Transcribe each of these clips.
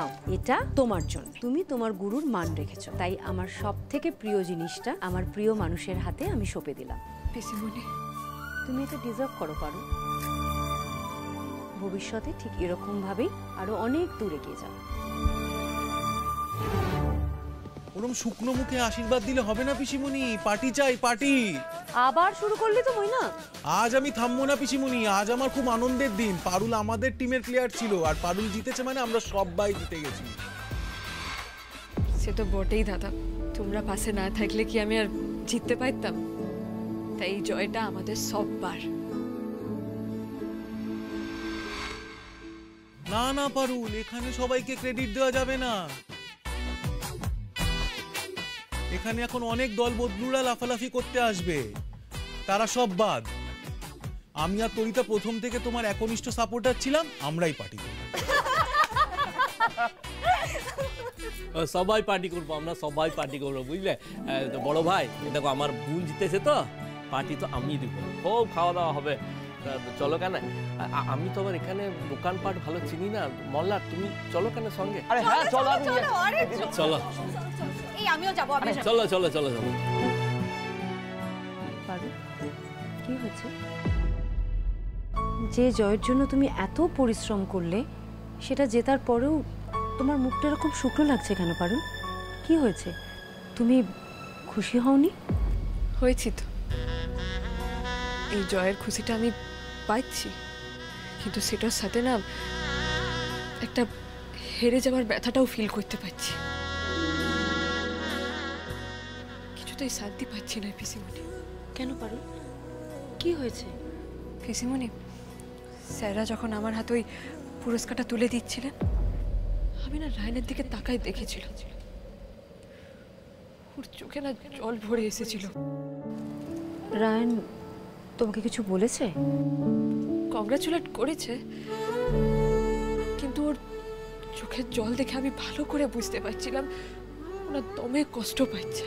নাও, এটা তোমার জন্য। তুমি তোমার গুরুর মান রেখেছো, তাই আমার সবথেকে প্রিয় জিনিসটা আমার প্রিয় মানুষের হাতে আমি সঁপে দিলাম। পিসিমণি, তুমি এটা ডিজার্ভ করো পারো। ভবিষ্যতে ঠিক এরকম ভাবেই আরো অনেক দূরে এগিয়ে যাও। ওরম শুকনো মুখে আশীর্বাদ দিলে হবে না পিসিমণি, পার্টি চাই পার্টি। আবার শুরু করলি তো মইনা। আজ আমি থামবো না পিসিমণি, আজ আমার খুব আনন্দের দিন। পারুল আমাদের টিমের প্লেয়ার ছিল, আর পারুল জিতেছে মানে আমরা সবাই জিতে গেছি। সে তো বটেই দাদা, তোমরা পাশে না থাকলে কি আমি আর জিততে পারতাম? তাই এই জয়টা আমাদের সববার। না না পারুল, এখানে সবাইকে ক্রেডিট দেওয়া যাবে না। এখানে এখন অনেক দল বদলুরা লাফালাফি করতে আসবে, তারা সব বাদ। আমি আর তরিতা প্রথম থেকে তোমার একনিষ্ঠ সাপোর্টার ছিলাম, আমরাই পার্টি করব। সবাই পার্টি করবো, আমরা সবাই পার্টি করবো, বুঝলে? তো বড় ভাই, দেখো আমার বোন জিতেছে, তো পার্টি তো আমি দিব, খুব খাওয়া দাওয়া হবে। চলো কেন, আমি তো আবার এখানে দোকানপাট ভালো চিনি না। মল্লার, তুমি চলো কেন সঙ্গে? আরে হ্যাঁ চলো, চলো এই আমিও যাবো। চলো চলো চলো চলো। কি হয়েছে? যে জয়ের জন্য তুমি এত পরিশ্রম করলে, সেটা জেতার পরেও তোমার মুখটা এরকম শুকনো লাগছে কেন পারু? কি হয়েছে? তুমি খুশি হওনি? হয়েছি তো, এই জয়ের খুশিটা আমি পাচ্ছি, কিন্তু সেটার সাথে না একটা হেরে যাওয়ার ব্যথাটাও ফিল করতে পারছি। কিছুতেই শান্তি পাচ্ছি না পিসিমণি। কেন পারু, কি হয়েছে? পিসিমণি, স্যাররা যখন আমার হাতে ওই পুরস্কারটা তুলে দিচ্ছিলেন, আমি না রায়নের দিকে তাকাই দেখেছিল, ওর চোখে না জল ভরে এসেছিল। রায়ন তোমাকে কিছু বলেছে? কংগ্রাচুলেট করেছে, কিন্তু ওর চোখের জল দেখে আমি ভালো করে বুঝতে পারছিলাম ওনার দমে কষ্ট পাচ্ছে।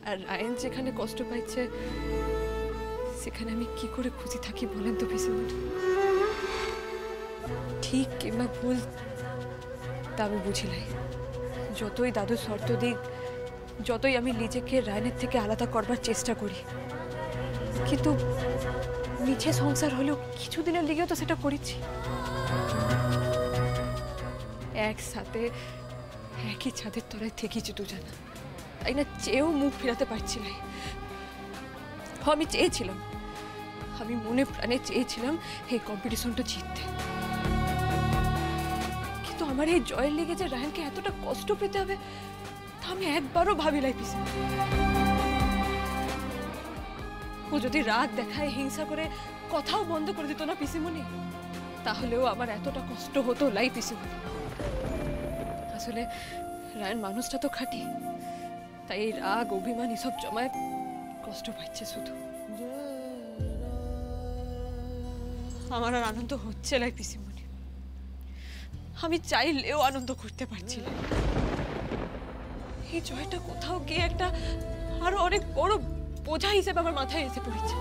আর রায়ন যেখানে কষ্ট পাচ্ছে, সেখানে আমি কি করে খুশি থাকি বলেন তো পিসিমণি? ঠিক কিংবা ভুল তা আমি বুঝিলাই। যতই দাদু শর্ত দিক, যতই আমি নিজেকে রায়নের থেকে আলাদা করবার চেষ্টা করি, কিন্তু মিছে সংসার হলেও কিছুদিনের লিগেও তো সেটা করেছি। একসাথে একই ছাদের তলায় থেকেছি দুজনা, তাই না চেয়েও মুখ ফেরাতে পারছি না। আমি চেয়েছিলাম, আমি মনে প্রাণে চেয়েছিলাম এই কম্পিটিশনটা জিততে, কিন্তু আমার এই জয়ের লেগে যে রায়নকে এতটা কষ্ট পেতে হবে তা আমি একবারও ভাবিলাম পিসি। ও যদি রাগ দেখায়, হিংসা করে কথাও বন্ধ করে দিত না পিসিমণি, তাহলেও আমার এতটা কষ্ট হতো লাই পিসিমণি। আসলে রায়ন মানুষটা তো খাঁটি, তাই এই রাগ অভিমান এসব জমায় কষ্ট পাচ্ছে শুধু। আমার আর আনন্দ হচ্ছে লাই পিসিমণি, আমি চাইলেও আনন্দ করতে পারছি না। এই জয়টা কোথাও গিয়ে একটা আরো অনেক বড় বোঝা হিসেবে আমার মাথায় এসে পড়েছে।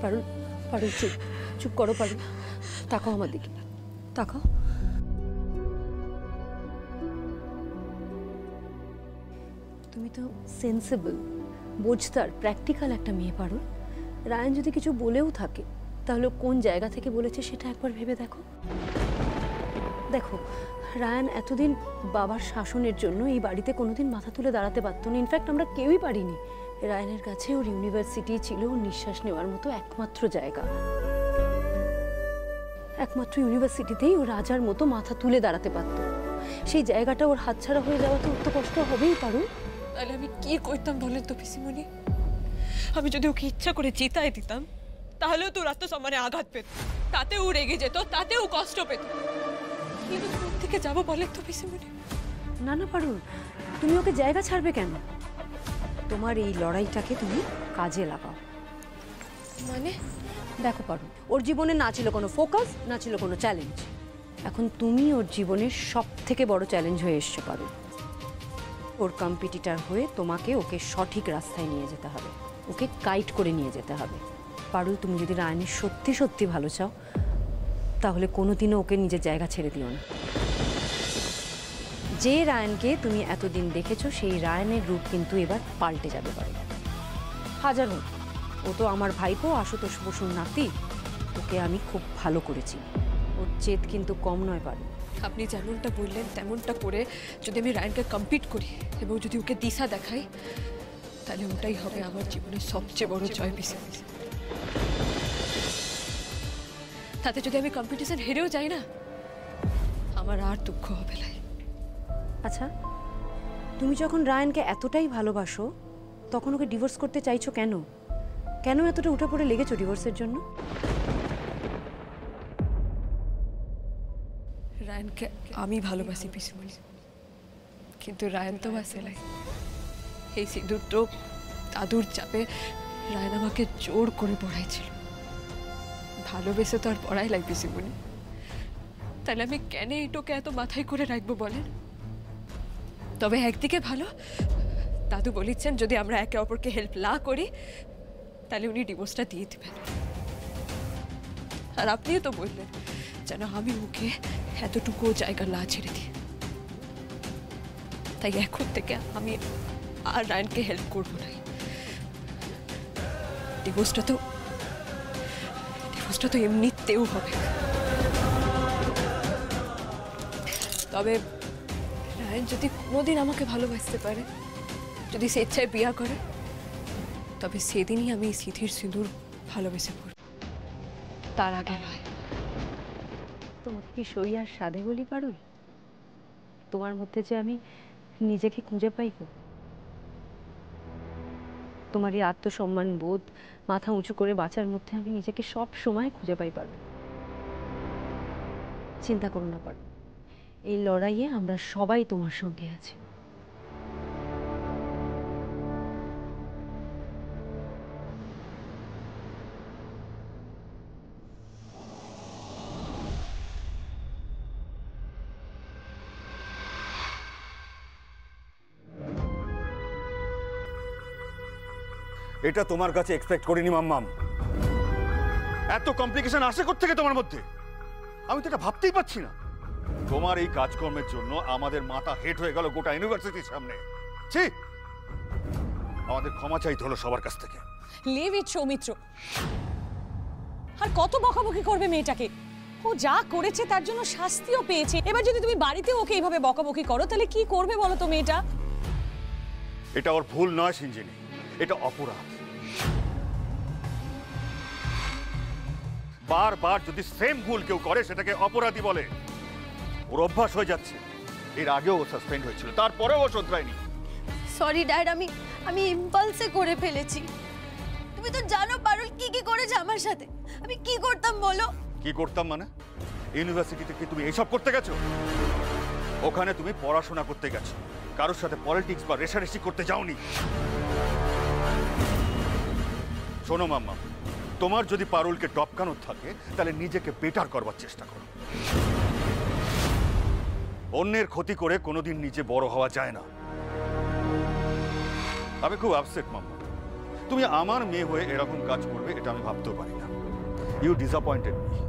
পারু, পারু চুপ, চুপ করো পারু, তাকাও আমার দিকে, তাকাও। তুমি তো সেন্সিবল, বুঝতার, প্র্যাকটিক্যাল একটা মেয়ে পারু। রায়ন যদি কিছু বলেও থাকে, তাহলে কোন জায়গা থেকে বলেছে সেটা একবার ভেবে দেখো। দেখো, রায়ান এতদিন বাবার শাসনের জন্য এই বাড়িতে কোনোদিন মাথা তুলে দাঁড়াতে পারতো না। ইনফ্যাক্ট আমরা কেউই পারিনি। রায়ানের কাছে ওর ইউনিভার্সিটি ছিল ওর নিঃশ্বাস নেওয়ার মতো একমাত্র জায়গা। একমাত্র ইউনিভার্সিটিতেই ও রাজার মতো মাথা তুলে দাঁড়াতে পারত। সেই জায়গাটা ওর হাতছাড়া হয়ে যাওয়াতে ওর তো কষ্ট হবেই পারু। তাহলে আমি কি করতাম বলেন তো পিসিমণি? আমি যদি ওকে ইচ্ছা করে জিতাই দিতাম, তাহলেও তো আত্মসম্মানে আঘাত পেত, তাতেও রেগে যেত, তাতেও কষ্ট পেত। কিন্তু কোথা থেকে যাবো বলেন তো পিসিমণি? না না পারু, তুমি ওকে জায়গা ছাড়বে কেন? তোমার এই লড়াইটাকে তুমি কাজে লাগাও। মানে দেখো পারু, ওর জীবনে না ছিল কোনো ফোকাস, না ছিল কোনো চ্যালেঞ্জ। এখন তুমি ওর জীবনের সবথেকে বড় চ্যালেঞ্জ হয়ে এসছো পারু। ওর কম্পিটিটর হয়ে তোমাকে ওকে সঠিক রাস্তায় নিয়ে যেতে হবে, ওকে গাইড করে নিয়ে যেতে হবে। পারুল, তুমি যদি রায়নের সত্যি সত্যি ভালো চাও তাহলে কোনোদিনও ওকে নিজের জায়গা ছেড়ে দিও না। যে রায়নকে তুমি এতদিন দেখেছো সেই রায়নের রূপ কিন্তু এবার পাল্টে যাবে পারুল। হাজার হোক, ও তো আমার ভাইপো আশুতোষ বসুর নাতি, ওকে আমি খুব ভালো করেছি। ওর জেদ কিন্তু কম নয় পারুল। আপনি যেমনটা বললেন তেমনটা করে যদি আমি রায়নকে কম্পিট করি এবং যদি ওকে দিশা দেখাই, তাহলে ওটাই হবে আমার জীবনের সবচেয়ে বড় জয় পিসিমণি। তাতে যদি আমি কম্পিটিশন হেরেও যাই না, আমার আর দুঃখ হবে না। আচ্ছা, তুমি যখন রায়নকে এতটাই ভালোবাসো তখন ওকে ডিভোর্স করতে চাইছো কেন? কেন এতটা উঠে পড়ে লেগেছো ডিভোর্সের জন্য? রায়নকে আমি ভালোবাসি পিসিমণি, কিন্তু রায়ন তো বাসেলাই। এই সিঁদুর তো দাদুর চাপে রায়ন আমাকে জোর করে পড়াইছিল। ভালোবেসে তো আর পড়াই লাগে পিসিমণি, তাহলে আমি কেন এইটোকে এত মাথায় করে রাখবো বলেন? তবে একদিকে ভালো, দাদু বলেছেন যদি আমরা একে অপরকে হেল্প না করি তাহলে উনি ডিভোর্সটা দিয়ে দেবেন। আর আপনিও তো বললেন যেন আমি ওকে এতটুকু জায়গা না ছেড়ে দিই। তাই এখন থেকে আমি আর রায়নকে হেল্প করবো না। ডিভোর্সটা তো এমনিতেও হবে। তবে রায়ন যদি কোনোদিন আমাকে ভালোবাসতে পারে, যদি স্বেচ্ছায় বিয়া করে, তবে সেদিনই আমি সিথির সিঁদুর ভালোবেসে পড়ব, তার আগে নয়। তোমাকে কি সই আর সাধে বলি পারুল? তোমার মধ্যে যে আমি নিজেকে খুঁজে পাই গো। তোমার এই আত্মসম্মান বোধ, মাথা উঁচু করে বাঁচার মধ্যে আমি নিজেকে সব সময় খুঁজে পাই পারুল। চিন্তা করো না পারুল, এই লড়াইয়ে আমরা সবাই তোমার সঙ্গে আছি। এটা তোমার কাছে এক্সপেক্ট করিনি মাম্মাম। এত কমপ্লিকেশন আসে কোত্থেকে তোমার মধ্যে? আমি তো এটা ভাবতেই পারছি না। তোমার এই কাজকর্মের জন্য আমাদের মাথা হেট হয়ে গেল গোটা ইউনিভার্সিটির সামনে। ছি, আমাদের ক্ষমা চাইতে হলো সবার কাছ থেকে। লিভ ইট সৌমিত্র। আর কত বকাবকি করবে মেয়েটাকে? ও যা করেছে তার জন্য শাস্তিও পেয়েছে। এবার যদি তুমি বাড়িতে ওকে এইভাবে বকাবকি করো তাহলে কি করবে বলো তো মেয়েটা? এটা ওর ভুল নয় সিঞ্জিনি, এটা অপরাধ। বারবার যদি সেম ভুল কেউ করে সেটাকে অপরাধী বলে। ওর অভ্যাস হয়ে যাচ্ছে। এর আগেও ও সাসপেন্ড হয়েছিল, তারপরেও ও শোধরায়নি। সরি ড্যাড, আমি ইম্পালসে করে ফেলেছি। তুমি তো জানো পারুল কি কি করেছে আমার সাথে। আমি কি করতাম বলো? কি করতাম মানে? ইউনিভার্সিটিতে কি তুমি এইসব করতে গেছো? ওখানে তুমি পড়াশোনা করতে গেছো, কারোর সাথে পলিটিক্স বা রেষারেষি করতে যাওনি। শোনো মাম্মা, তোমার যদি পারুলকে টপকানোর থাকে তাহলে নিজেকে বেটার করবার চেষ্টা করো। অন্যের ক্ষতি করে কোনোদিন নিজে বড় হওয়া যায় না। আমি খুব আপসেট মাম্মা, তুমি আমার মেয়ে হয়ে এরকম কাজ করবে এটা আমি ভাবতেও পারি না। You disappointed me.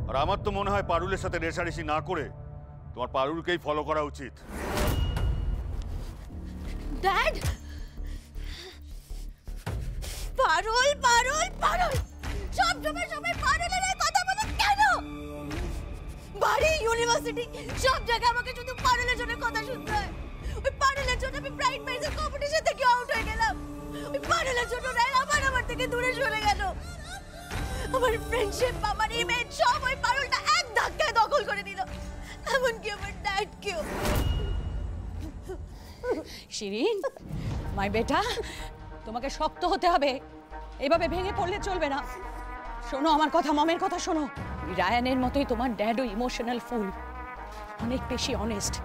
আর আমার তো মনে হয় পারুলের সাথে রেষারেষি না করে তোমার পারুলকেই ফলো করা উচিত। ড্যাড, পারুল পারুল পারুল, সব সময় পারুলের এই কথা বলে কেন? বাড়ি, ইউনিভার্সিটি, সব জায়গায় আমাকে শুধু পারুলের জন্য কথা শুনতে হয়। ওই পারুলের জন্য আমি প্রাইড প্রাইজের কম্পিটিশন থেকে আউট হয়ে গেলাম। ওই পারুলের জন্য রায় আমার থেকে দূরে সরে গেল। আমার ফ্রেন্ডশিপ, আমার ইমেজ সব ওই পারুলটা এক ধাক্কায় দখল করে নিল, এমনকি আমার ড্যাডকেও। শিরিন, মাই বেটা, তোমাকে শক্ত হতে হবে। এভাবে ভেঙে পড়লে চলবে না। শোনো আমার কথা, মমের কথা শোনো। রায়ানের মতোই তোমার ড্যাডও ইমোশনাল ফুল, অনেক বেশি অনেস্ট।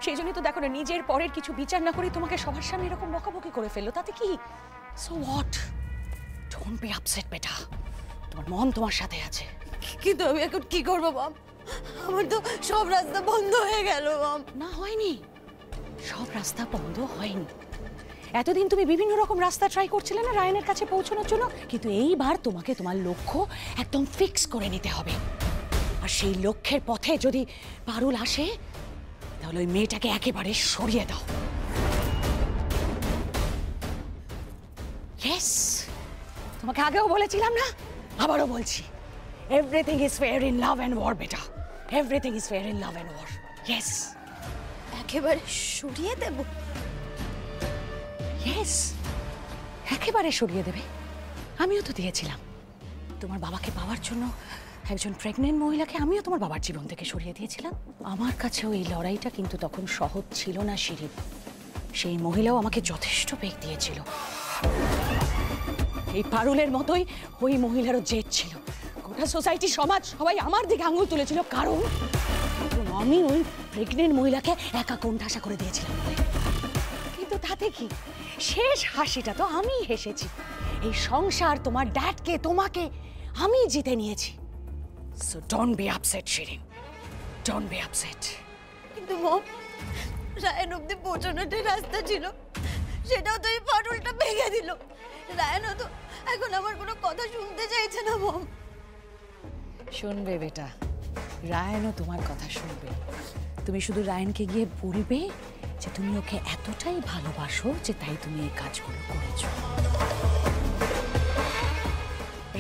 সেই জন্যই তো দেখো না, নিজের পরের কিছু বিচার না করে তোমাকে সবার সামনে এরকম বকাবকি করে ফেললো, তাতে কি? So what? Don't be upset বেটা, তোমার মম তোমার সাথে আছে। কিন্তু আমি এখন কি করবো মম? আমার তো সব রাস্তা বন্ধ হয়ে গেল মম। না, হয়নি, সব রাস্তা বন্ধ হয়নি। এতদিন তুমি বিভিন্ন রকম রাস্তা ট্রাই করছিলে না রায়ানের কাছে পৌঁছানোর জন্য, কিন্তু এইবার তোমাকে তোমার লক্ষ্য একদম ফিক্স করে নিতে হবে। আর সেই লক্ষ্যের পথে যদি পারুল আসে তাহলে ওই মেয়েটাকে একেবারে সরিয়ে দাও। ইয়েস, তোমাকে আগেও বলেছিলাম না, আবারও বলছি, everything is fair in love and war বেটা, everything is fair in love and war. Yes, একেবারে সরিয়ে দেব? ইয়েস, একেবারে সরিয়ে দেবে। আমিও তো দিয়েছিলাম তোমার বাবাকে পাওয়ার জন্য একজন প্রেগনেন্ট মহিলাকে, আমিও তোমার বাবার জীবন থেকে সরিয়ে দিয়েছিলাম। আমার কাছেও এই লড়াইটা কিন্তু তখন সহজ ছিল না শিরিন। সেই মহিলাও আমাকে যথেষ্ট বেগ দিয়েছিল। এই পারুলের মতোই ওই মহিলারও জেদ ছিল। গোটা সোসাইটি, সমাজ সবাই আমার দিকে আঙুল তুলেছিল, কারণ আমি ওই প্রেগনেন্ট মহিলাকে একা কোণঠাসা করে দিয়েছিলাম। কিন্তু তাতে কি, শেষ হাসিটা তো আমি হেসেছি। এই সংসার, তোমার ড্যাডকে, তোমাকে আমি জিতে নিয়েছি। So don't be upset Shirin, don't be upset. কিন্তু মম, রায়ান অব্দি পৌঁছানোটাই রাস্তা ছিল, সেটাও তো এই পারুলটা ভেঙে দিল। রায়ানও তো এখন আমার কোনো কথা শুনতে চাইছে না মম। শুনবে বেটা, রায়ানও তোমার কথা শুনবে। তুমি শুধু রায়ানকে গিয়ে বলবে যে তুমি ওকে এতটাই ভালোবাসো যে তাই তুমি এই কাজগুলো করেছো।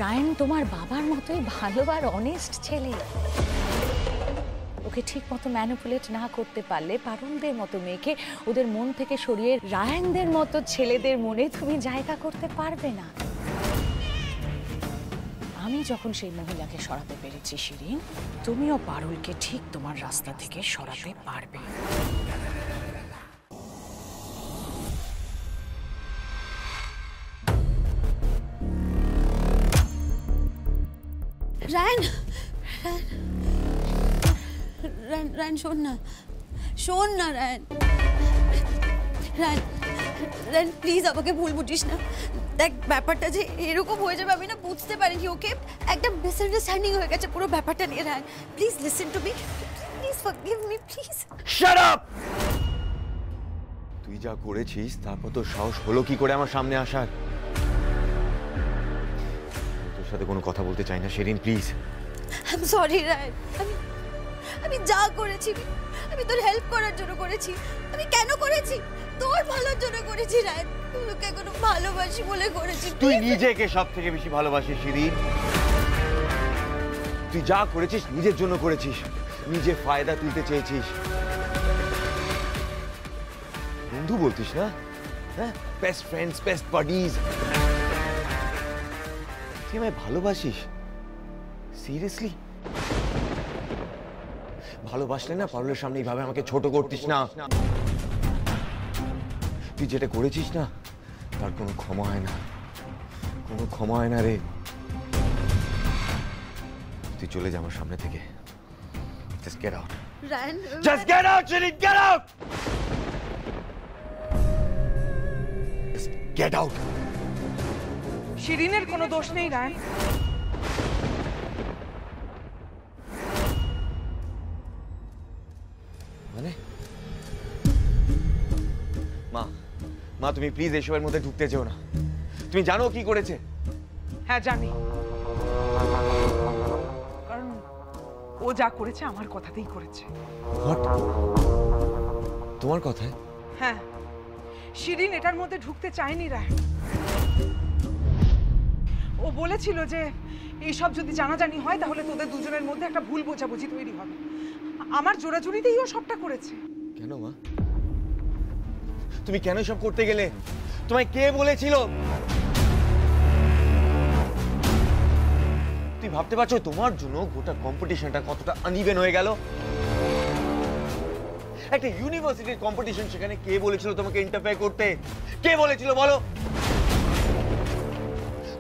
রায়ান তোমার বাবার মতোই ভালো আর অনেস্ট ছেলে। ওকে ঠিক মতো ম্যানিপুলেট না করতে পারলে পারুলদের মতো মেয়েকে ওদের মন থেকে সরিয়ে রায়ানদের মতো ছেলেদের মনে তুমি জায়গা করতে পারবে না। আমি যখন সেই মহিলাকে সরাতে পেরেছি শিরিন, তুমিও পারুলকে ঠিক তোমার রাস্তা থেকে সরাতে পারবে। রায়ান, রায়ান, রায়ান শোন না, শোন না রায়ান, রায়ান, রায়ান প্লিজ আমাকে ভুল বুঝিস না। দেখ, ব্যাপারটা যে এরকম হয়ে যাবে আমি না বুঝতে পারিনি। ওকে একটা মিসআন্ডারস্ট্যান্ডিং হয়ে গেছে পুরো ব্যাপারটা নিয়ে। Ryan please listen to me, please forgive me please. Shut up! তুই যা করেছিস তারপর তোর সাহস হলো কি করে আমার সামনে আসার? তোর সাথে কোনো কথা বলতে চাই না Shirin, please. I am sorry Ryan, আমি যা করেছি আমি তোর হেল্প করার জন্য করেছি। আমি কেন করেছি? তোর ভালোর জন্য করেছি রায়ান। তোকে কোনো ভালোবাসি বলে করেছি। তুই নিজেকে সব থেকে বেশি ভালোবাসিস শিরিন। তুই যা করেছিস নিজের জন্য করেছিস, নিজে ফায়দা তুলতে চেয়েছিস। বন্ধু বলতিস না, হ্যাঁ, বেস্ট ফ্রেন্ডস, বেস্ট বাডিজ। তুই আমায় ভালোবাসিস? সিরিয়াসলি? ভালোবাসলে না পারুলের সামনে এইভাবে আমাকে ছোট করতিস না। তুই যেটা করেছিস না তার কোনো ক্ষমা হয় না, কোনো ক্ষমা হয় না রে। তুই চলে যা আমার সামনে থেকে। Just get out. Ryan, Just get out, Shirin, get out! Just get out. শিরিনের কোনো দোষ নেই রায়ান। মানে মা তুমি প্লিজ এসবের মধ্যে ঢুকতে যেও না। তুমি জানো কি করেছে? হ্যাঁ জানি, কারণ ও যা করেছে আমার কথাতেই করেছে। What? তোমার কথায়? হ্যাঁ, শিরিন এটার মধ্যে ঢুকতে চায়নি রায়। ও বলেছিল যে এইসব যদি জানাজানি হয় তাহলে তোদের দুজনের মধ্যে একটা ভুল বোঝাবুঝি তৈরি হবে। আমার জোরাজুরিতেই ও সবটা করেছে। কেন মা? তুমি কেন সব করতে গেলে? তোমায় কে বলেছিল? তুই ভাবতে পারছো তোমার জন্য গোটা কম্পিটিশনটা কতটা আনইভেন হয়ে গেল? একটা ইউনিভার্সিটির কম্পিটিশন, সেখানে কে বলেছিল তোমাকে ইন্টারফেয়ার করতে? কে বলেছিল বলো?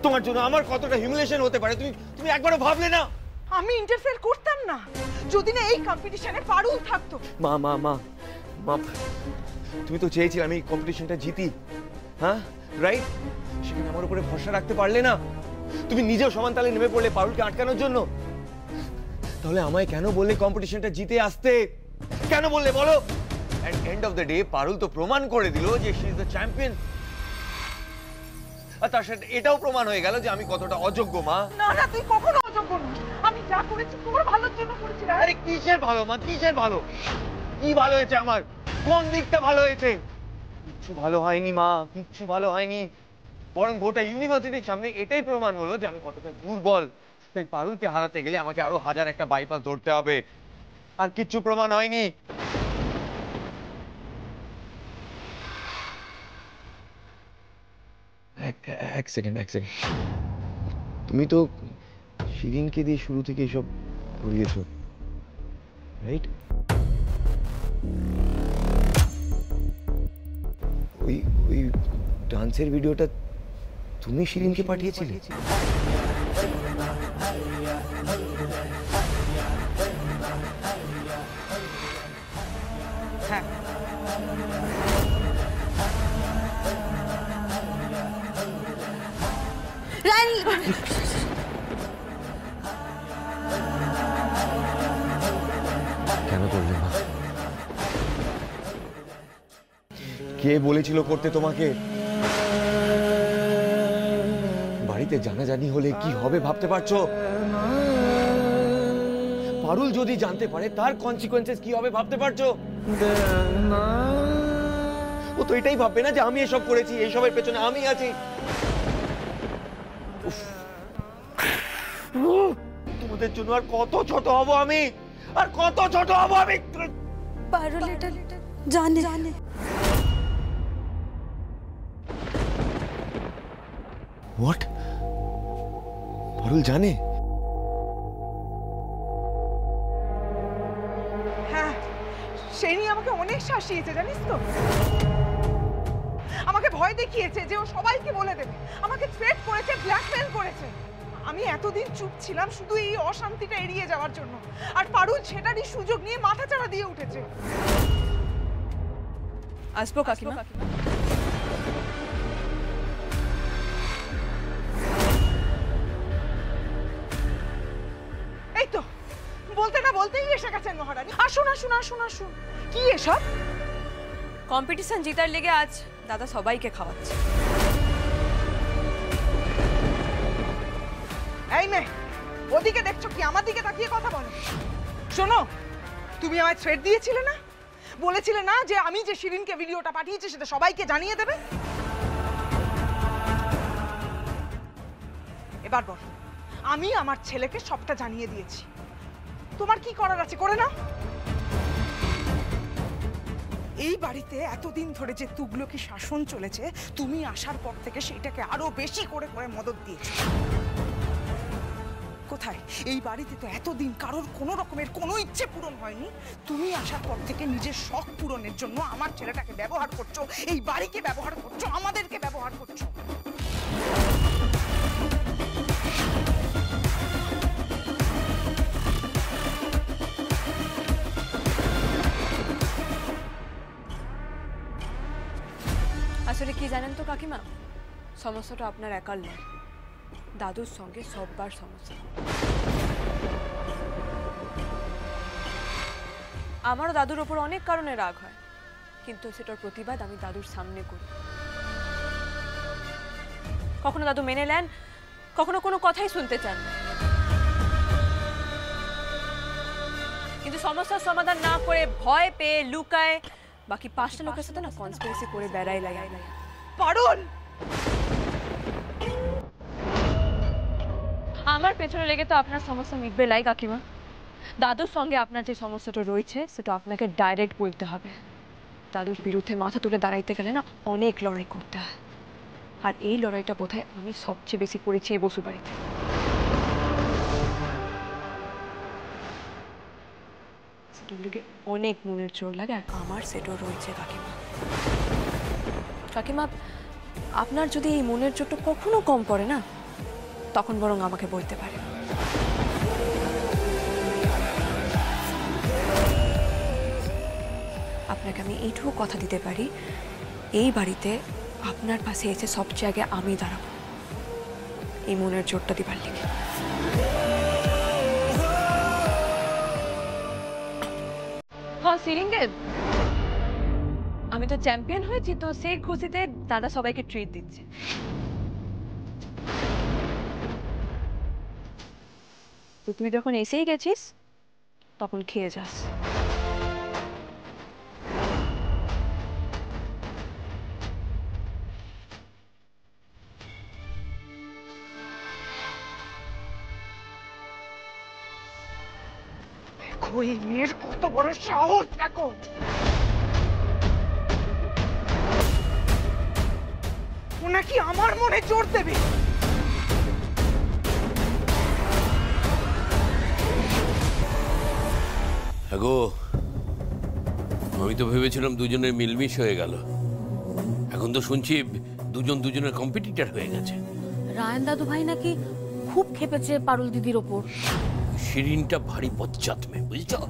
তোমার জন্য আমার কতটা হিউমিলিয়েশন হতে পারে তুমি একবারও ভাবলে না? আমি ইন্টারফেয়ার করতাম না যদি না এই কম্পিটিশনে পারুল থাকতো। মা মা মা মা তুমি তো চেয়েছিলে আমি কম্পিটিশনটা জিতি, হ্যাঁ রাইট? সেখানে আমার উপরে ভরসা রাখতে পারলে না। তুমি নিজেও সমান তালে নেমে পড়লে পারুলকে আটকানোর জন্য। তাহলে আমায় কেন বললে কম্পিটিশনটা জিতে আসতে? কেন বললে বলো? এট এন্ড অফ দ্য ডে পারুল তো প্রমাণ করে দিল যে শি ইজ দ্য চ্যাম্পিয়ন। আর তার সাথে এটাও প্রমাণ হয়ে গেল যে আমি কতটা অযোগ্য মা। না না, তুই কখনো অযোগ্য নয়। আমি যা করেছি তোর ভালোর জন্য করেছি। আরে কিসের ভালো মা, কিসের ভালো? কি ভালো হয়েছে আমার? কোন দিকটা ভালো হয়েছে? কিচ্ছু ভালো হয়নি মা, কিচ্ছু ভালো হয়নি। বরং গোটা ইউনিভার্সিটির সামনে এটাই প্রমাণ হলো যে আমি কতটা দুর্বল। তাই পারুলকে হারাতে গেলে আমাকে আরো 1000 একটা বাইপাস ধরতে হবে। আর কিচ্ছু প্রমাণ হয়নি। এক সেকেন্ড। তুমি তো শিরিনকে দিয়ে শুরু থেকে এসব করিয়েছো, রাইট? ওই ডান্সের ভিডিওটা তুমি শিরিনকে পাঠিয়েছিলে? হ্যাঁ, কেন করলে মা? কে বলেছিল করতে তোমাকে? বাড়িতে জানাজানি হলে কি হবে ভাবতে পারছো? পারুল যদি জানতে পারে তার কনসিকোয়েন্সেস কি হবে ভাবতে পারছো? ও তো এটাই ভাববে না যে আমি এসব করেছি, এইসবের পেছনে আমি আছি। তোমাদের জন্য আর কত ছোট হব আমি, আর কত ছোট হব আমি। পারুল এটা জানে। হোয়াট? পারুল জানে? হ্যাঁ, সেই নিয়ে আমাকে অনেক শাসিয়েছে জানিস তো। আমাকে ভয় দেখিয়েছে যে ও সবাইকে বলে দেবে, আমাকে থ্রেট করেছে, ব্ল্যাকমেল করেছে। আমি এতদিন চুপ ছিলাম শুধু এই অশান্তিটা এড়িয়ে যাওয়ার জন্য, আর পারুল সেটারই সুযোগ নিয়ে মাথাচাড়া দিয়ে উঠেছে। আসবো কাকিমা? এই তো বলতে না বলতেই এসে গেছেন মহারানী। আসুন আসুন আসুন আসুন। কি এসব? কম্পিটিশন জিতার লেগে আজ দাদা সবাইকে খাওয়াচ্ছে। এই মেয়ে, ওদিকে দেখছো কি, আমার দিকে তাকিয়ে কথা বলো। শোনো, তুমি আমায় থ্রেট দিয়েছিলে না, বলেছিলে না যে আমি যে শিরিনকে ভিডিওটা পাঠিয়েছি সেটা সবাইকে জানিয়ে দেবে। এবার বল, আমি আমার ছেলেকে সবটা জানিয়ে দিয়েছি, তোমার কি করার আছে করে নাও। এই বাড়িতে এতদিন ধরে যে তুগলকি শাসন চলেছে, তুমি আসার পর থেকে সেটাকে আরো বেশি করে করে মদত দিয়েছো। কোথায় এই বাড়িতে তো এতদিন কারোর কোনো রকমের কোনো ইচ্ছে পূরণ হয়নি, তুমি আসার পর থেকে নিজের শখ পূরণের জন্য আমার ছেলেটাকে ব্যবহার করছো, এই বাড়িকে ব্যবহার করছো, আমাদেরকে ব্যবহার করছো। আসলে কি জানেন তো কাকিমা, সমস্যাটা আপনার একার নয়, দাদুর সঙ্গে সববার সমস্যা। আমারও দাদুর ওপর অনেক কারণে রাগ হয়, কিন্তু সেটার প্রতিবাদ আমি দাদুর সামনে করি। কখনো দাদু মেনে নেন, কখনো কোনো কথাই শুনতে চান না। কিন্তু সমস্যার সমাধান না করে ভয় পেয়ে লুকায়, বাকি 5টা লোকের সাথে না কনস্পিরেসি করে বেড়াই লাগাই। পারুল, আমার পেছনে লেগে তো আপনার সমস্যা মিটবে লাই কাকিমা। দাদুর সঙ্গে আপনার যে সমস্যাটা রয়েছে সেটা আপনাকে ডাইরেক্ট বলতে হবে। দাদুর বিরুদ্ধে মাথা তুলে দাঁড়াইতে গেলে না অনেক লড়াই করতে হয়, আর এই লড়াইটা বোধহয় আমি সবচেয়ে বেশি করেছি এই বসু বাড়িতে। অনেক মনের জোর লাগে, আর আমার সেটাও রয়েছে কাকিমা। কাকিমা, আপনার যদি এই মনের জোরটা কখনো কম পড়ে না, তখন বরং আমাকে বলতে পারে। আপনাকে আমি এইটুকু কথা দিতে পারি, এই বাড়িতে আপনার পাশে এসে সবচেয়ে আগে আমি দাঁড়াবো এই মনের জোরটা দিবার লেগে। হ্যাঁ সিরিঙ্গে, আমি তো চ্যাম্পিয়ন হয়েছি, তো সেই খুশিতে দাদা সবাইকে ট্রিট দিচ্ছে। তো তুই যখন এসেই গেছিস তখন খেয়ে যাস। দেখো এই মেয়ের কত বড় সাহস, দেখো ও নাকি আমার মনে জোর দেবে। গো, আমি তো ভেবেছিলাম দুজনের মিলমিশ হয়ে গেল, এখন তো শুনছি দুজন দুজনের কম্পিটিটর হয়ে গেছে। রায়ন দাদু ভাই নাকি খুব খেপেছে পারুল দিদির ওপর। শিরিনটা ভারী বজ্জাত মেয়ে, বুঝছো?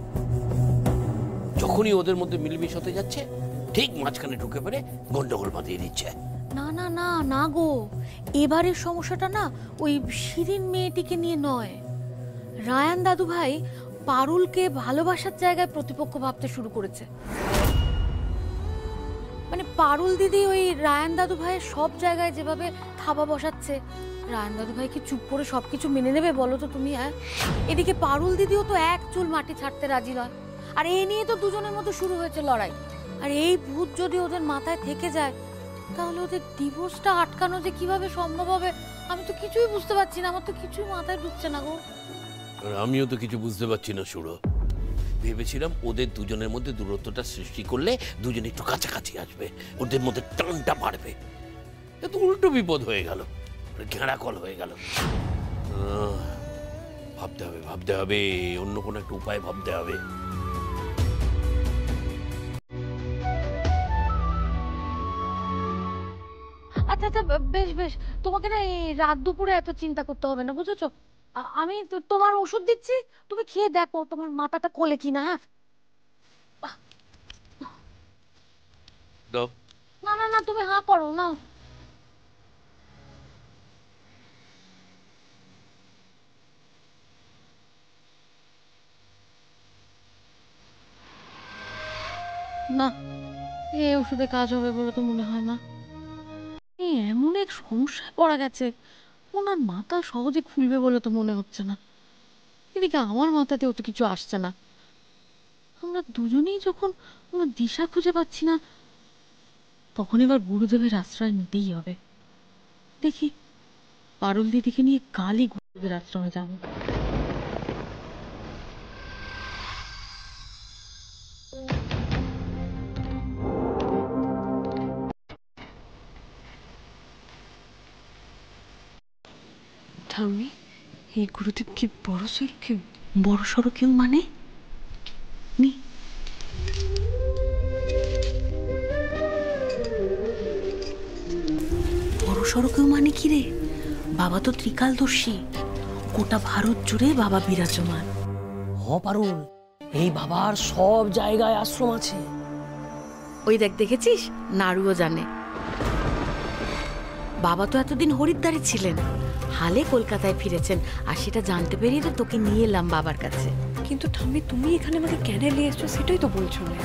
যখনই ওদের মধ্যে মিলমিশ হতে যাচ্ছে ঠিক মাঝখানে ঢুকে পড়ে গন্ডগোল বাঁধিয়ে দিচ্ছে। না না না না গো, এবারের সমস্যাটা না ওই শিরিন মেয়েটিকে নিয়ে নয়। রায়ান দাদু ভাই পারুলকে ভালোবাসার জায়গায় প্রতিপক্ষ ভাবতে শুরু করেছে। মানে পারুল দিদি ওই রায়ান দাদু ভাইয়ের সব জায়গায় যেভাবে থাবা বসাচ্ছে, রায়ান দাদু ভাই কি চুপ করে সবকিছু মেনে নেবে বলো তো তুমি? হ্যাঁ, এদিকে পারুল দিদিও তো এক চুল মাটি ছাড়তে রাজি নয়। আর এই নিয়ে তো দুজনের মধ্যে শুরু হয়েছে লড়াই। আর এই ভূত যদি ওদের মাথায় থেকে যায় তাহলে ওদের ডিভোর্সটা আটকানো যে কিভাবে সম্ভব হবে আমি তো কিছুই বুঝতে পারছি না। আমার তো কিছুই মাথায় ঢুকছে না গো। আর আমিও তো কিছু বুঝতে পারছি না সুরো। ভেবেছিলাম ওদের দুজনের মধ্যে দূরত্বটা সৃষ্টি করলে দুজনে একটু কাছাকাছি আসবে, ওদের মধ্যে টানটা বাড়বে। এ তো উল্টো বিপদ হয়ে গেল, ঘেরা কল হয়ে গেল। ভাবতে হবে অন্য কোনো একটা উপায় ভাবতে হবে। আচ্ছা আচ্ছা, বেশ বেশ, তোমাকে না এই রাত দুপুরে এত চিন্তা করতে হবে না, বুঝেছো? আমি তোমার ওষুধ দিচ্ছি, তুমি খেয়ে দেখো তোমার মাথাটা খোলে কিনা। হ্যাঁ, দাও। না না না, তুমি হাঁ করো না। না, এই ওষুধে কাজ হবে বলে তো মনে হয় না। এমন এক সমস্যায় পড়া গেছে, ওনার মাথা সহজে খুলবে বলে তো মনে হচ্ছে না। এদিকে আমার মাথাতেও তো কিছু আসছে না। আমরা দুজনেই যখন কোনো দিশা খুঁজে পাচ্ছি না, তখন এবার গুরুদেবের আশ্রয় নিতেই হবে। দেখি পারুল দিদিকে নিয়ে কালই গুরুদেবের আশ্রমে যাবো। ঠাম্মি, এই গুরুদেব কি বড় সড়ো কেউ? বড় সড়ো কেউ মানে? নি বড় সড়ো কেউ মানে কি রে? বাবা তো ত্রিকালদর্শী, গোটা ভারত জুড়ে বাবা বিরাজমান। পারুল, এই বাবার সব জায়গায় আশ্রম আছে। ওই দেখ, দেখেছিস? নাড়ুও জানে। বাবা তো এতদিন হরিদ্বারে ছিলেন, হালে কলকাতায় ফিরেছেন, আর সেটা জানতে পেরিয়ে তো তোকে নিয়ে এলাম বাবার কাছে। কিন্তু ঠাম্মি, তুমি এখানে আমাকে কেন নিয়ে এসছো সেটাই তো বলছো না।